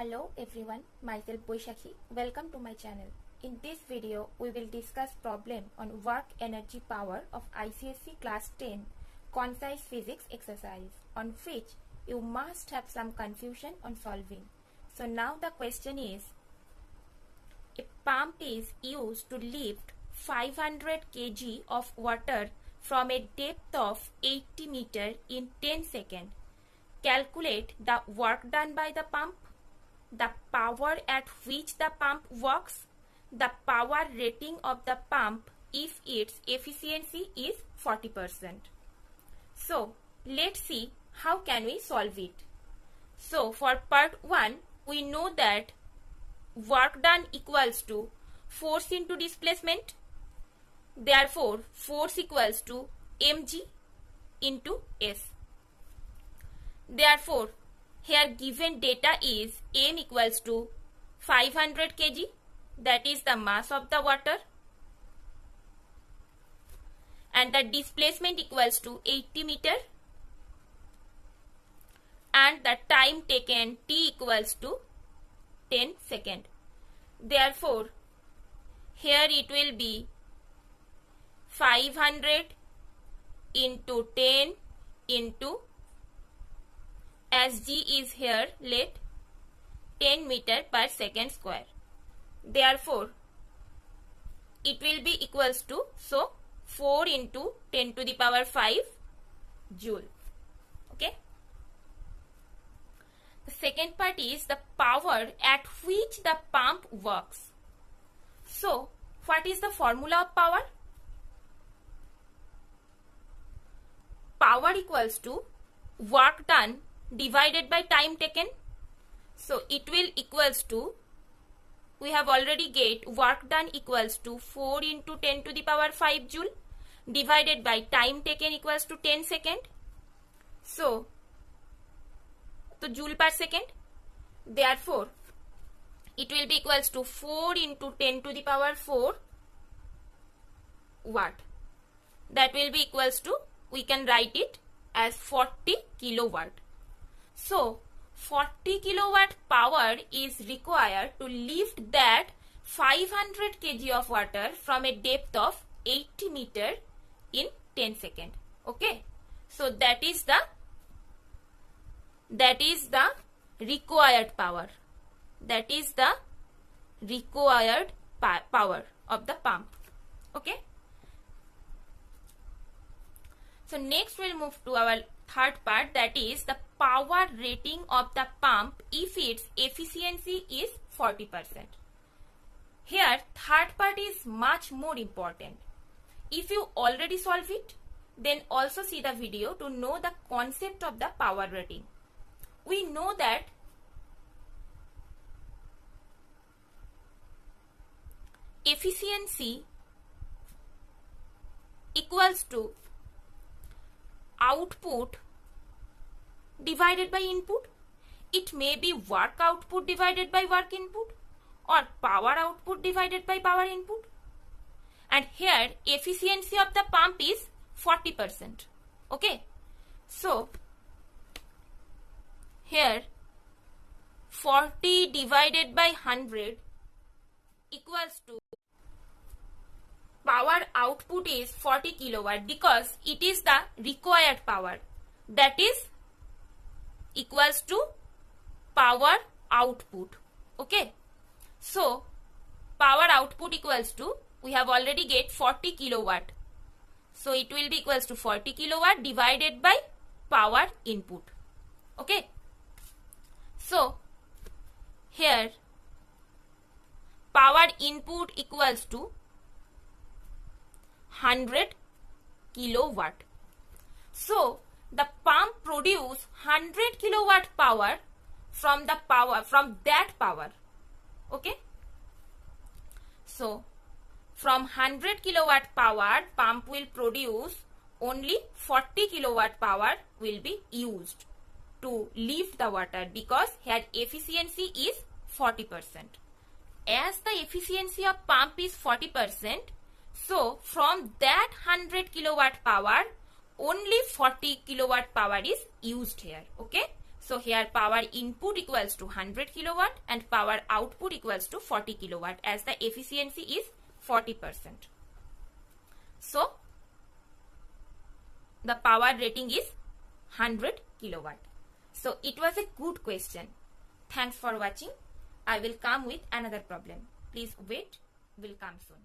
Hello everyone, myself Boishakhi. Welcome to my channel. In this video, we will discuss problem on work energy power of ICSE class 10 concise physics exercise on which you must have some confusion on solving. So now the question is, a pump is used to lift 500 kg of water from a depth of 80 meter in 10 seconds. Calculate the work done by the pump, the power at which the pump works, the power rating of the pump if its efficiency is 40%. So let's see how can we solve it. So for part 1, we know that work done equals to force into displacement. Therefore, force equals to mg into s. Therefore, here given data is m equals to 500 kg, that is the mass of the water, and the displacement equals to 80 meter, and the time taken t equals to 10 seconds. Therefore, here it will be 500 into 10 into, as g is here, let 10 meter per second square. Therefore, it will be equals to, so 4 into 10 to the power 5 joule. Okay. The second part is the power at which the pump works. So, what is the formula of power? Power equals to work done divided by time taken. So it will equals to, we have already get work done equals to 4 into 10 to the power 5 joule divided by time taken equals to 10 second. So joule per second. Therefore, it will be equals to 4 into 10 to the power 4 watt. That will be equals to, we can write it as 40 kilowatt. So, 40 kilowatt power is required to lift that 500 kg of water from a depth of 80 meter in 10 seconds. Okay. So, that is the required power. That is the required power of the pump. Okay. So next we'll move to our third part, that is the power rating of the pump if its efficiency is 40%. Here third part is much more important. If you already solve it, then also see the video to know the concept of the power rating. We know that efficiency equals to output divided by input. It may be work output divided by work input or power output divided by power input. And here efficiency of the pump is 40%. Okay. So here 40 divided by 100 equals to, power output is 40 kilowatt because it is the required power, that is equals to power output. Okay. So power output equals to, we have already get 40 kilowatt. So it will be equals to 40 kilowatt divided by power input. Okay. So here power input equals to 100 kilowatt. So the pump produce 100 kilowatt power from that power. Okay. So from 100 kilowatt power, pump will produce only 40 kilowatt power will be used to lift the water because here efficiency is 40%. As the efficiency of pump is 40%, so from that 100 kilowatt power, only 40 kilowatt power is used here. Okay. So here power input equals to 100 kilowatt and power output equals to 40 kilowatt as the efficiency is 40%. So the power rating is 100 kilowatt. So it was a good question. Thanks for watching. I will come with another problem. Please wait. Will come soon.